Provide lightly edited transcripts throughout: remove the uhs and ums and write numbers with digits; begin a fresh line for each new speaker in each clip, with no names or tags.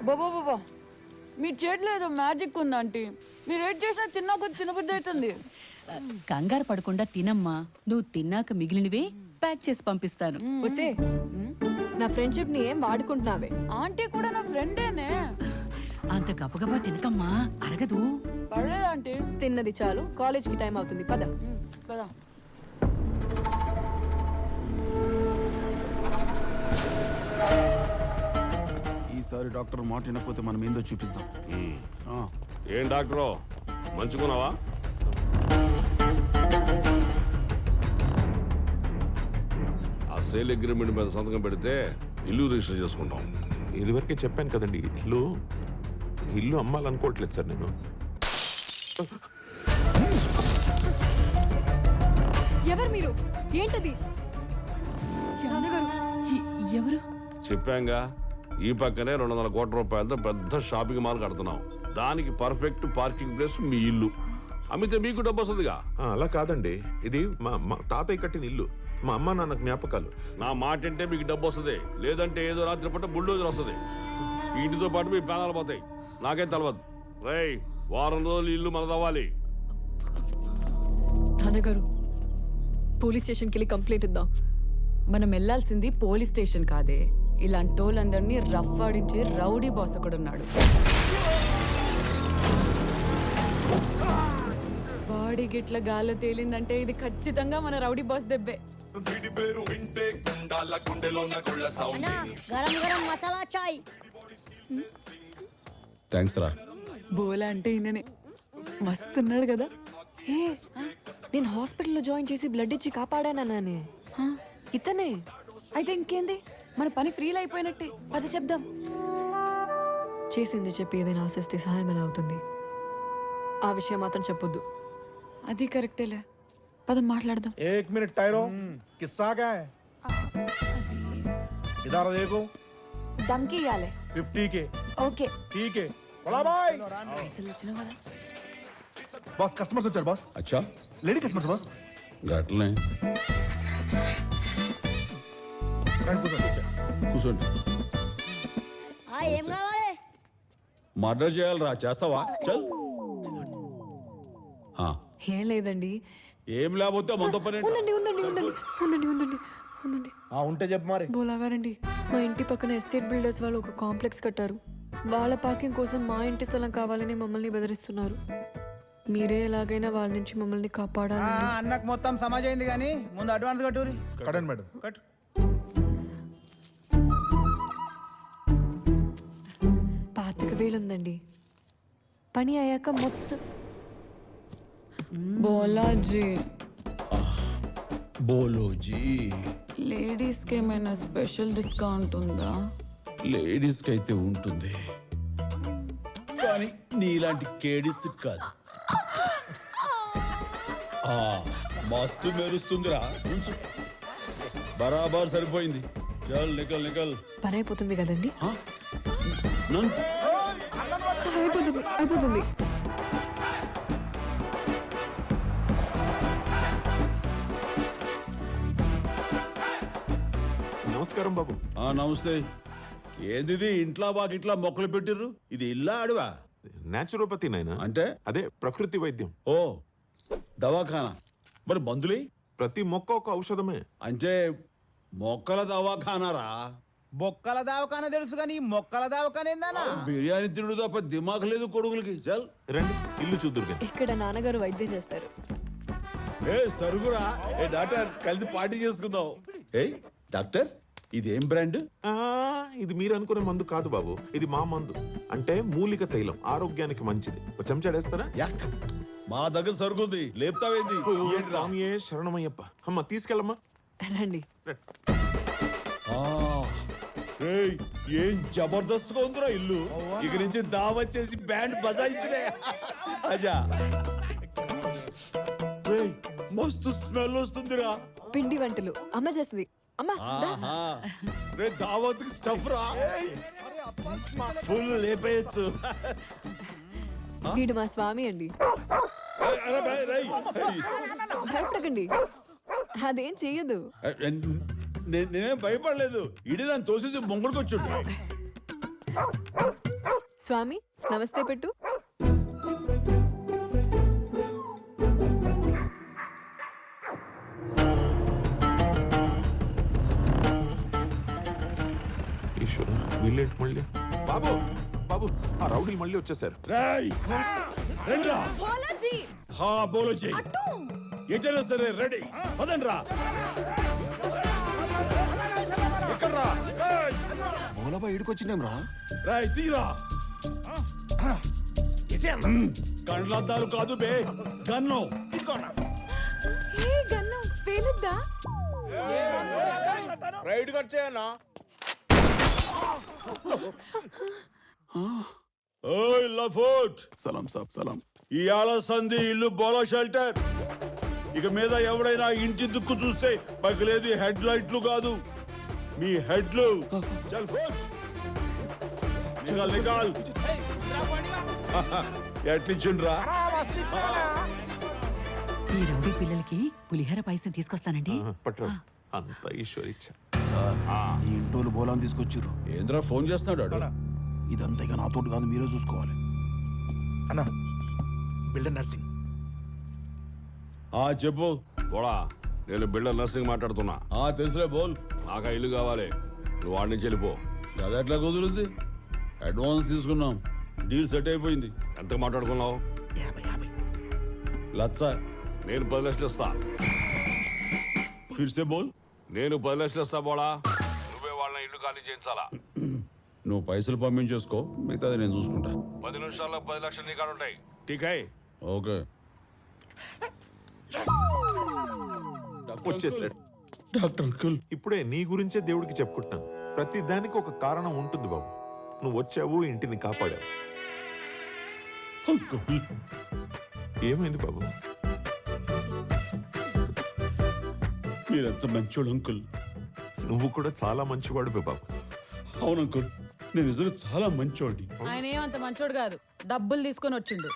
బాబా బాబా మీ చేతిలో ఏదో మ్యాజిక్ ఉంది ఆంటీ. మీరు ఏం చేసినా తినబుద్ధి అవుతుంది.
కంగారు పడకుండా తినమ్మా. నువ్వు తిన్నాక మిగిలినవే ప్యాక్ చేసి పంపిస్తాను.
వసే నా ఫ్రెండ్షిప్ ని ఏం వాడుకుంటున్నావే?
ఆంటీ కూడా నా ఫ్రెండేనే.
అంత గబగబా తినకమ్మా, అరగదు.
పర్లేదు ఆంటీ.
తిన్నది చాలు, కాలేజ్ కి టైం అవుతుంది, పద.
పదా.
ఈసారి డాక్టర్ మాట వినకపోతే మనం ఏందో చూపిస్తాం.
ఏం డాక్టరు మంచుకున్నావా? ఆ సేల్ అగ్రిమెంట్ మీద సంతకం పెడితే ఇల్లు రిజిస్టర్ చేసుకుంటాం.
ఇదివరకే చెప్పాను కదండి, ఇల్లు అమ్మాలనుకోవట్లేదు సార్ నేను.
ఎవరు మీరు? ఏంటది?
ఎవరు?
చెప్పాంగా, ఈ పక్కనే 200 కోట్ల రూపాయలతో పెద్ద షాపింగ్ మాల్ కడుతున్నాం. దానికి పర్ఫెక్ట్ పార్కింగ్ ప్లేస్ మీ ఇల్లు. అమ్మితే మీకు డబ్బు వస్తుందిగా.
అలా కాదండి, ఇది మా తాతయ్య కట్టిన ఇల్లు, మా అమ్మ నాన్న జ్ఞాపకాలు.
నా మాట అంటే మీకు డబ్బు వస్తుంది, లేదంటే ఏదో రాత్రి పూట బుల్డోజర్ వస్తుంది. ఇంటితో పాటు మీ ప్రాణాలు పోతాయి. నాకేం తెలవదు. రేయ్, వారం రోజులు ఇల్లు మనదవ్వాలి.
నాన్నగారు, పోలీస్ స్టేషన్కి వెళ్ళి కంప్లైంట్ ఇద్దాం.
మనం వెళ్లాల్సింది పోలీస్ స్టేషన్ కాదే, ఇలాంటి వాళ్ళందరినీ రఫ్ ఆడించి రౌడీ బాస్ కూడా ఉన్నాడు. బాడీ గిట్ల గాల్లో తేలిందంటే ఇది ఖచ్చితంగా మన రౌడీ బాస్ దెబ్బే.
గరం గరం మసాలా చాయ్.
థ్యాంక్స్ రా.
బోలా అంటే ఈయననే మస్తున్నాడు కదా.
ఏ, నేను హాస్పిటల్లో జాయిన్ చేసి బ్లడ్ ఇచ్చి కాపాడాననే ఇతనే.
అయితే ఇంకేంది, మన పని ఫ్రీలు అయిపోయినట్టే. పద చెప్దాం.
చేసింది చెప్పి ఏదైనా ఆశిస్తే సహాయం ఎలా అవుతుంది? ఆ విషయం మాత్రం చెప్పొద్దు.
అది కరెక్టేలే, పద మాట్లాడదాం.
एक मिनट टायरो, किस्सा क्या है? इधर देखो,
దమ్కి ఇయ్యాలి.
50 के.
ఓకే.
ठीक है, बोला भाई.
పైసలు వచ్చినావు కదా.
बॉस कस्टमर्स వచ్చారు బాస్.
అచ్చా,
లేడీ కస్టమర్స్ బాస్.
గట్లనే
రండి కూర్చోండి.
కూర్చోండి.
ఏం కావాలి?
మర్డర్ చేయాలరా, చేస్తావా? చల్.
ఏం లేదండి.
ఏం లేకపోతే మనతో పని ఏంటి?
ఉందండి ఉందండి ఉందండి ఉందండి ఉందండి ఉందండి.
ఉంటే చెప్పు మరి.
బోలాగారండి, మా ఇంటి పక్కన ఎస్టేట్ బిల్డర్స్ వాళ్ళు ఒక కాంప్లెక్స్ కట్టారు. వాళ్ళ పార్కింగ్ కోసం మా ఇంటి స్థలం కావాలని మమ్మల్ని బెదిరిస్తున్నారు. మీరే ఎలాగైనా వాళ్ళ నుంచి మమ్మల్ని కాపాడాలి.
అన్నకు మొత్తం సమాజ్ అయింది కానీ ముందు అడ్వాన్స్ కట్టూరి.
కట్టండి మేడం.
కట్టు.
25,000 ఉందండి. పని అయ్యాక మొత్తం.
బోలాజీ,
బోలోజీ,
లేడీస్ కి ఏమైనా స్పెషల్ డిస్కౌంట్ ఉందా?
లేడీస్ కి అయితే ఉంటుంది, కానీ నీలాంటి కేడీస్ కాదు. మస్తు మెరుస్తుందిరా, ఉంచు. బరాబర్ సరిపోయింది. చల్ నికల్ నికల్.
పని అయిపోతుంది కదండి.
నన్ను
అయిపోతుంది అయిపోతుంది.
నమస్కారం బాబు.
నమస్తే. ఏది ఇంట్లో బాకి ఇట్లా మొక్కలు పెట్టిర్రు? ఇది ఇల్లా అడవా?
నేచురోపతి నాయనా,
అంటే
అదే ప్రకృతి వైద్యం.
ఓ, దవాఖానా. మరి మందులే?
ప్రతి మొక్క ఒక ఔషధమే.
అంటే మొక్కల దవాఖానారా?
బొక్కల దావకాన తెలుసు కానీ మొక్కల దావకాన ఏందన్నా?
బిర్యానీ తిరుడు తప్ప దిమాగ్ లేదు కొడుకులకి. చల్
రండి, ఇల్లు చూద్దురు.
ఇక్కడ నాన్నగారు వైద్యం చేస్తారు.
ఏ సరుగురా, ఏ డాక్టర్, కలిసి పార్టీ చేసుకుందాం. ఏ డాక్టర్, ఇదేం బ్రాండ్?
ఇది మీరు అనుకునే మందు కాదు బాబు, ఇది మా మందు. అంటే మూలిక తైలం, ఆరోగ్యానికి మంచిది. ఒక చెంచాడేస్తారా?
యాక్, మా దగ్గర సరుకుంది, లేపుతావేంది?
స్వామియే శరణమయ్యప్ప. అమ్మ తీసుకెళ్ళమ్మా.
రండి.
ఏయ్, ఏం జబర్దస్త్ గా ఉందిరా ఇల్లు. ఇక నుంచి దావత్ చేసి బ్యాండ్ బజాయించుడే. అజా, మస్తు స్మెల్ వస్తుందిరా.
పిండి వంటలు అమ్మ చేస్తుంది. అమ్మా
రే, దావత్ స్టఫ్ రా, ఫుల్ లేపేయచ్చు.
వీడు మా స్వామి అండి. భయపడకండి, అదేం చెయ్యదు.
నేనేం భయపడలేదు. ఇడి నన్ను తోసేసి మొంగడికి వచ్చాడు.
స్వామి నమస్తే పెట్టు.
ఈశ్వర వీళ్ళేంటి మళ్ళీ? బాబు బాబు ఆ రౌడీలు మళ్ళీ వచ్చేసారు.
రేయ్ రండ్రా. హా బోలో జీ ఎటైనా సరే రెడీ పదండ్రా. ఎక్కడ్రా?
మూలపై ఇడికొచ్చినాం రా.
రాయ్ తీరా. కండ్లద్దాలు కాదు బే గన్ను. రైడ్ వచ్చేయన్నా. ఓయ్ లఫోట్
సలాం సాబ్ సలాం.
ఇయాల సంధి ఇల్లు బోలో షెల్టర్. ఇక మీద ఎవడైనా ఇంటి దుక్కు చూస్తే పగిలేది హెడ్ లైట్లు కాదు మీ హెడ్లు. చల్ ఫోట్ నికాల్ నికాల్. ఎట్లిచ్చిండ్రా?
ఈ రౌడీ పిల్లలకి పులిహోర పాయసం తీసుకొస్తానండి.
పట్టు అంత ఈశ్వర ఇచ్చ.
సార్ ఈ ఇంటోలు బోలాన్ని తీసుకొచ్చిర్రు.
ఏంద్రా ఫోన్ చేస్తున్నాడు?
ఇదంతా ఇక నాతోటి కాదు, మీరే చూసుకోవాలి. అన్నా బిల్డర్ నర్సింగ్.
చెప్పు.
పోడా, నేను బిల్డర్ నర్సింగ్ మాట్లాడుతున్నా.
తెలుసులే బోల్.
నాకు ఆ ఇల్లు కావాలి, నువ్వు వాడి నుంచి వెళ్ళిపో.
అది ఎట్లా కుదురుద్ది? అడ్వాన్స్ తీసుకున్నాం, డీల్ సెట్ అయిపోయింది.
ఎంత మాట్లాడుకున్నావు?
50
లచ్చ.
నేను 10 లక్షలు ఇస్తా.
ఫిర్సే బోల్.
నేను 10 లక్షలు ఇస్తా పోడా. నువ్వే వాళ్ళని ఇల్లు ఖాళీ చేయించాలా.
నువ్వు పైసలు పంపించేసుకో, మిగతాది నేను చూసుకుంటా.
10 నిమిషాల్లో 10 లక్షలు నీ కాడ ఉంటాయి. ఠీక్.
ఓకే.
వచ్చేసాడు
డాక్టర్ అంకుల్.
ఇప్పుడే నీ గురించే దేవుడికి చెప్పుకుంటున్నాను. ప్రతి దానికి ఒక కారణం ఉంటుంది బాబు. నువ్వు వచ్చావు, ఇంటిని కాపాడావు.
అంకుల్
ఏమైంది బాబు?
మీరెంత మంచోడు అంకుల్.
నువ్వు కూడా చాలా మంచివాడు బాబు.
అవును అంకుల్, నేను నిజంగా చాలా మంచోడి.
ఆయన ఏమంత మంచోడు కాదు, డబ్బులు తీసుకొని వచ్చిండు.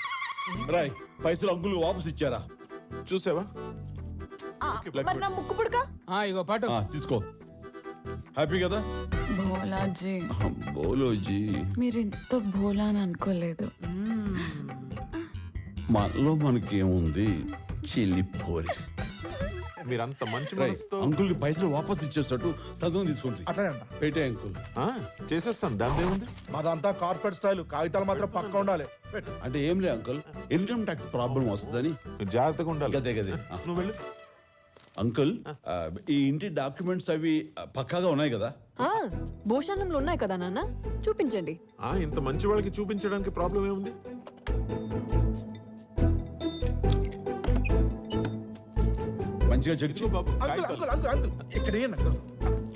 రాయ్ పైసలు అంకుల్ వాపస్ ఇచ్చారా?
చూసావా?
మరి నా ముక్కు పుడక.
ఇగో పాటు
తీసుకో. హ్యాపీ కదా?
భోలాజీ,
బోలోజీ,
మీరు ఇంత భోలా అని అనుకోలేదు.
మనలో మనకేముంది? చిల్లిపోరి.
మీరంత మంచి మనసుతో
అంకుల్ కి పైసలు వాపస్ ఇచ్చేసట్టు సంతకం తీసుకుంటారు.
అట్లానే అంట.
పెట్టే అంకుల్.
చేసేస్తాను, దాని ఏముంది?
మాదంతా కార్పొరేట్ స్టైల్, కాగితాలు మాత్రం పక్క ఉండాలి.
అంటే ఏం లే అంకుల్, ఇన్కమ్ ట్యాక్స్ ప్రాబ్లం వస్తుందని.
నువ్వు జాగ్రత్తగా ఉండాలి.
గదే గదే.
నువ్వు వెళ్ళు.
అంకుల్, ఈ ఇంటి డాక్యుమెంట్స్ అవి పక్కాగా ఉన్నాయి కదా?
భూషణంలో ఉన్నాయి కదా నాన్న, చూపించండి.
ఇంత మంచి వాళ్ళకి చూపించడానికి ప్రాబ్లం ఏముంది?
మంచిగా చెక్ చేయి
బాబు,
అంకుల్ అంకుల్ అంకుల్ అంకుల్ ఇక్కడ ఏంటి అంకుల్?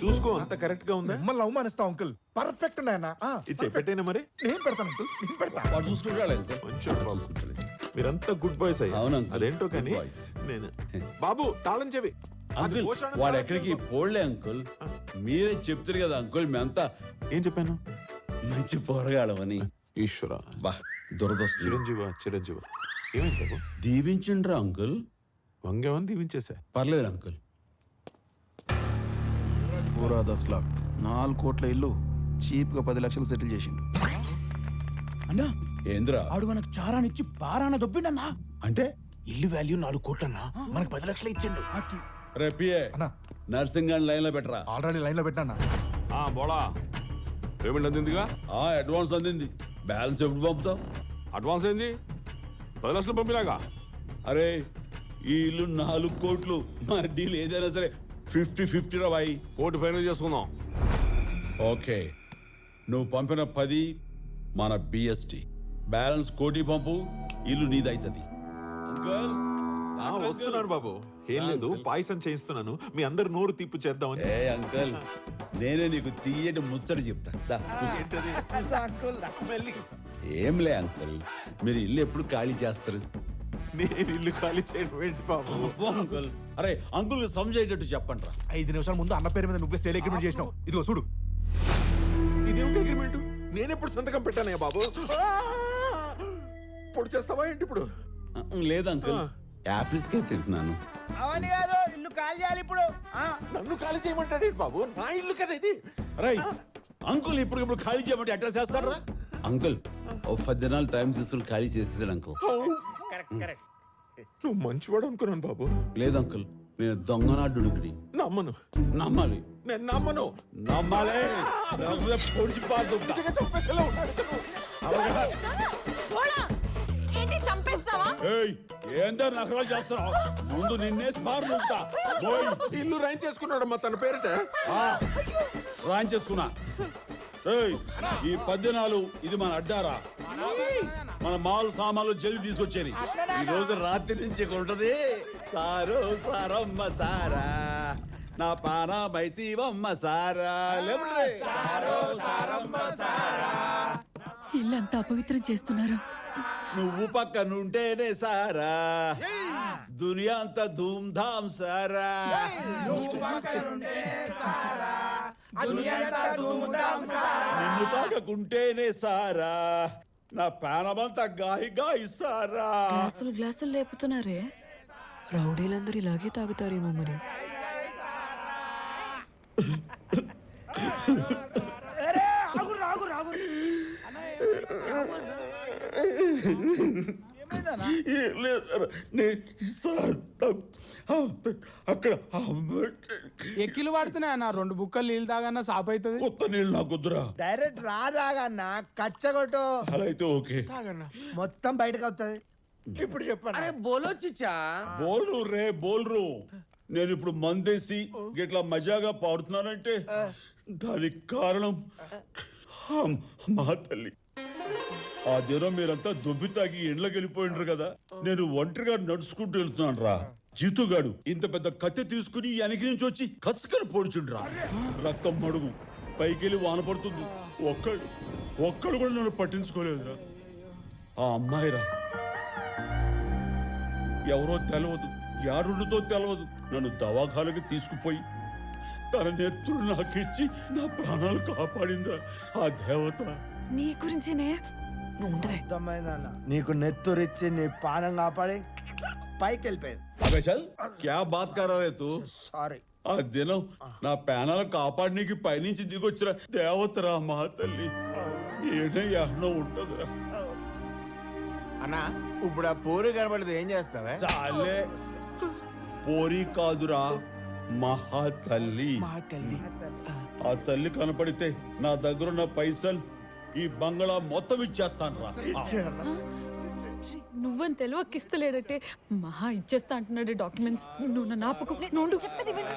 చూసుకో, అంత కరెక్ట్ గా ఉందా?
మిమ్మల్ని అవమానిస్తా అంకుల్. పర్ఫెక్ట్ నాయన.
ఇది పెట్టేనా మరి?
నేను పెడతాను అంకుల్, నేను పెడతా.
వాడు చూసుకుంటాడు అంకుల్.
మంచోడు బాబు. మీరంతా గుడ్ బాయ్స్ అయ్యా.
అవును అంకుల్.
అదేంటో కానీ
Good boys.
నేను బాబు తాళం చెవి.
అంకుల్ వాడు ఎక్కడికి పోలే అంకుల్. మీరే చెప్తారు కదా అంకుల్, మేమంతా
ఏం చెప్పాను?
మంచి పోరగాడమని.
ఈశ్వర,
బా దురదొస్తుంది.
చిరంజీవ చిరంజీవ. ఏమైంది బాబు?
దీవించండ్రా అంకుల్.
వంగేవని దీవించేసా.
పర్లేదు అంకుల్.
పూరా 10 लाख 4 కోట్ల ఇల్లు చీప్ గా 10 లక్షలు సెటిల్ చేసిండు.
అన్నా
ఏంద్రా?
ఆడు మనకు చారానిచ్చి బారాన దొబ్బిండన్నా.
అంటే
ఇల్లు వాల్యూ 4 కోట్లన్నా, మనకు 10 లక్షలు ఇచ్చిండు.
రే పిఏ,
అన్నా
నర్సింగ్ గాని లైన్ లో పెట్టరా.
ఆల్రెడీ లైన్ లో పెట్టానా?
బోడా, పేమెంట్ అందిందిగా?
అడ్వాన్స్ అందింది. బ్యాలెన్స్ ఎప్పుడు పంపుతావు?
అడ్వాన్స్ ఏంది? 10 లక్షలు పంపినాగా.
అరే ఈ ఇల్లు 4 కోట్లు. మన డీల్ ఏదైనా సరే 50-50 రా బాయ్.
కోటి ఫైనల్ చేసుకుందాం.
ఓకే, నువ్వు పంపిన 10 మన బిఎస్టి. బ్యాలెన్స్ కోటి పంపు, ఇల్లు నీదైతుంది. అంకుల్
వస్తున్నాను బాబు. ఏం లేదు, పాయసం చేయిస్తున్నాను. మీ అందరు నోరు తీపి చేద్దామని.
ఏ అంకుల్, నేనే నీకు తీయటి ముచ్చట చెప్తా. దా, ఏం లే అంకుల్, మీరు ఇల్లు ఎప్పుడు ఖాళీ చేస్తారు?
నేను ఇల్లు ఖాళీ చేయడం ఏంటి బాబు?
అబ్బో అంకుల్, అరే అంకుల్ సమజేటట్టు చెప్పండి రా.
5 నిమిషాల ముందు అన్న పేరు మీద నువ్వే సేల్ అగ్రిమెంట్ చేసినావు. ఇదిగో చూడు.
ఇదేమిటి అగ్రిమెంట్? నేను ఎప్పుడు సంతకం పెట్టానయ్యా బాబు? పొడి చేస్తావా ఏంటి ఇప్పుడు?
లేదు అంకుల్, యాపిల్స్ కే తింటున్నాను.
అవన్నీ కాదు, ఇల్లు కాల్ చేయాలి ఇప్పుడు.
నన్ను ఖాళీ చేయమంటాడు బాబు? నా ఇల్లు కదా ఇది.
రై అంకుల్, ఇప్పుడు ఖాళీ చేయమంటే ఎట్లా చేస్తారా? అంకుల్ ఓ 10 దినాలు టైం తీసుకుని ఖాళీ చేసేసాడు అంకుల్.
నువ్వు మంచివాడు అనుకున్నాను బాబు.
లేదు అంకుల్, నేను దొంగనాడుడికి
నమ్మను.
నమ్మాలి.
నేను నమ్మను.
నమ్మాలి. పొడిచి పాడుతుంటా.
చంపేసేలా ఉన్నాడు ఇతను.
ఏంటి చంపేస్తావా?
ఏయ్, ఏందో నకరాలు చేస్తున్నావు? ముందు నిన్నే స్మార్ట్ ఉంటా.
ఇల్లు రైన్ చేసుకున్నాడమ్మా తన పేరిట.
రాన్ చేసుకున్నా. ఏయ్, ఈ 10 దినాలు ఇది మన అడ్డారా? మన మాల్ సామాన్లు జల్ది తీసుకొచ్చేది. ఈ రోజు రాత్రి నుంచి ఇక్కడ ఉంటది. సారో సారమ్మ సారా, నా పాన మైతీవమ్మ సారా. లేవురే.
ఇల్లంతా అపవిత్రం చేస్తున్నారు.
నువ్వు పక్కన ఉంటేనే సారా, దునియా అంతా ధూమ్ ధామ్ సారా. నిన్ను తాకకుంటేనే సారా, నా ప్రాణమంతా గాయి గాయి సారా.
గ్లాసులు గ్లాసులు లేపుతున్నారే.
రౌడీలందరూ ఇలాగే తాగుతారేమో మరి.
ఏం లేదు సార్, సార్ అక్కడ
ఎక్కిలు పడుతున్నాయి అన్న, 2 బుక్కలు నీళ్ళు తాగన్నా సాప్ అవుతుంది.
కొత్త నీళ్ళు నాకు వద్దురా.
డైరెక్ట్ రాదాగన్న కచ్చగొట్టు
అలా అయితే ఓకే.
మొత్తం బయటకు వస్తుంది. ఇప్పుడు చెప్పండి. అరే బోలో చిచ్చా.
బోల్రు రే బోల్రు. నేను ఇప్పుడు మందేసి ఇట్లా మజాగా పాడుతున్నానంటే దానికి కారణం మా తల్లి. ఆ దినం మీరంతా దుబ్బి తాగి ఎండ్లకి వెళ్ళిపోయిండ్రు కదా, నేను ఒంటరిగా నడుచుకుంటూ వెళ్తున్నాను రా. జీతుగాడు ఇంత పెద్ద కత్తి తీసుకుని వెనక నుంచి వచ్చి కసుకని పొడిచుండ్రా. రక్తం మడుగు పైకెళ్ళి వాన పడుతుంది. ఒక్కడు కూడా నన్ను పట్టించుకోలేదురా. ఆ అమ్మాయిరా, ఎవరో తెలవదు, యారుడితో తెలవదు, నన్ను దవాఖానకి తీసుకుపోయి తన నెత్తురు నాకిచ్చి నా ప్రాణాలు కాపాడిందిరా ఆ దేవత.
నీ గురించినే.
అర్థమైందన్న, నీకు నెత్తురిచ్చి నీ పానం కాపాడి పైకి వెళ్ళిపోయింది.
అబే చల్, క్యా బాత్ కరా రే తూ?
సారీ.
ఆ దినం నా ప్రాణాలు కాపాడనీకి పైనుంచి దిగొచ్చిన దేవతరా మా తల్లి. ఏడే యాహ్నో ఉంటదిరా.
అన్నా ఇప్పుడు ఆ పూరి కనబడితే ఏం చేస్తావే?
చాలే, పోరి కాదురా, మహా తల్లి. ఆ తల్లి కనపడితే నా దగ్గరున్న పైసలు ఈ బంగ్లా మొత్తం ఇచ్చేస్తాను రా.
నువ్వని తెలివక్కిస్తలేడటే మహా ఇచ్చేస్తా అంటున్నాడు డాక్యుమెంట్స్. నువ్వు నా నాపకు నుండు చెప్పేది విను.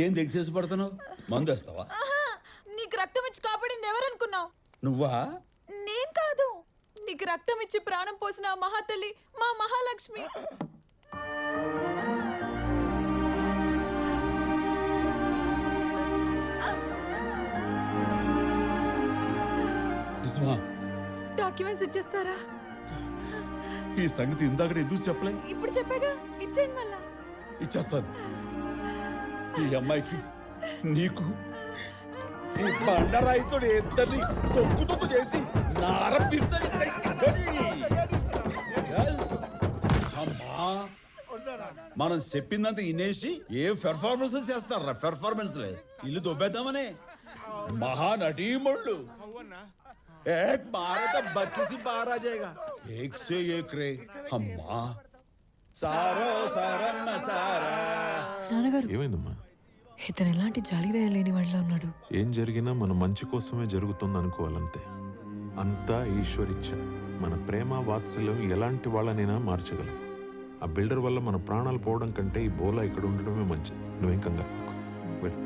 ఏం దిగసేసి పడుతున్నావు? మందేస్తావా?
నీకు రక్తం ఇచ్చి కాపాడింది ఎవరనుకున్నావు?
నువ్వా?
నేను కాదు. నీకు రక్తం ఇచ్చి ప్రాణం పోసిన ఆ మహాతల్లి మా మహాలక్ష్మి. డాక్యుమెంట్స్ ఇచ్చేస్తారా?
ఈ సంగతి ఇందాక ఎందుకు చెప్పలే?
ఇప్పుడు చెప్పాగా, ఇచ్చేయండి మళ్ళా.
ఇచ్చేస్తాను. ఈ అమ్మాయికి నీకు ఈ బండరాయితోడు ఇద్దరిని తొక్కు చేసి అమ్మా, మనం చెప్పిందంతా వినేసి ఏ పెర్ఫార్మెన్స్ చేస్తారా? పెర్ఫార్మెన్స్ లేదు, ఇల్లు దొబ్బేద్దామనే మహానటీమణులు. एक मारे तो 32 से 12 आ जाएगा, एक से एक रे. अम्मा सारो सारन्न सारा.
నాన్నగారు,
ఏమైందమ్మా?
ఇతను ఎలాంటి జాలిదయ లేని వాళ్ళ ఉన్నాడు.
ఏం జరిగినా మన మంచి కోసమే జరుగుతుంది అనుకోవాలంతే. అంతా ఈశ్వరిచ్చ. మన ప్రేమ వాత్సల్యం ఎలాంటి వాళ్ళనైనా మార్చగలం. ఆ బిల్డర్ వల్ల మన ప్రాణాలు పోవడం కంటే ఈ బోలా ఇక్కడ ఉండడమే మంచిది. నువ్వేం కంగారు పడకు. వెళ్ళు.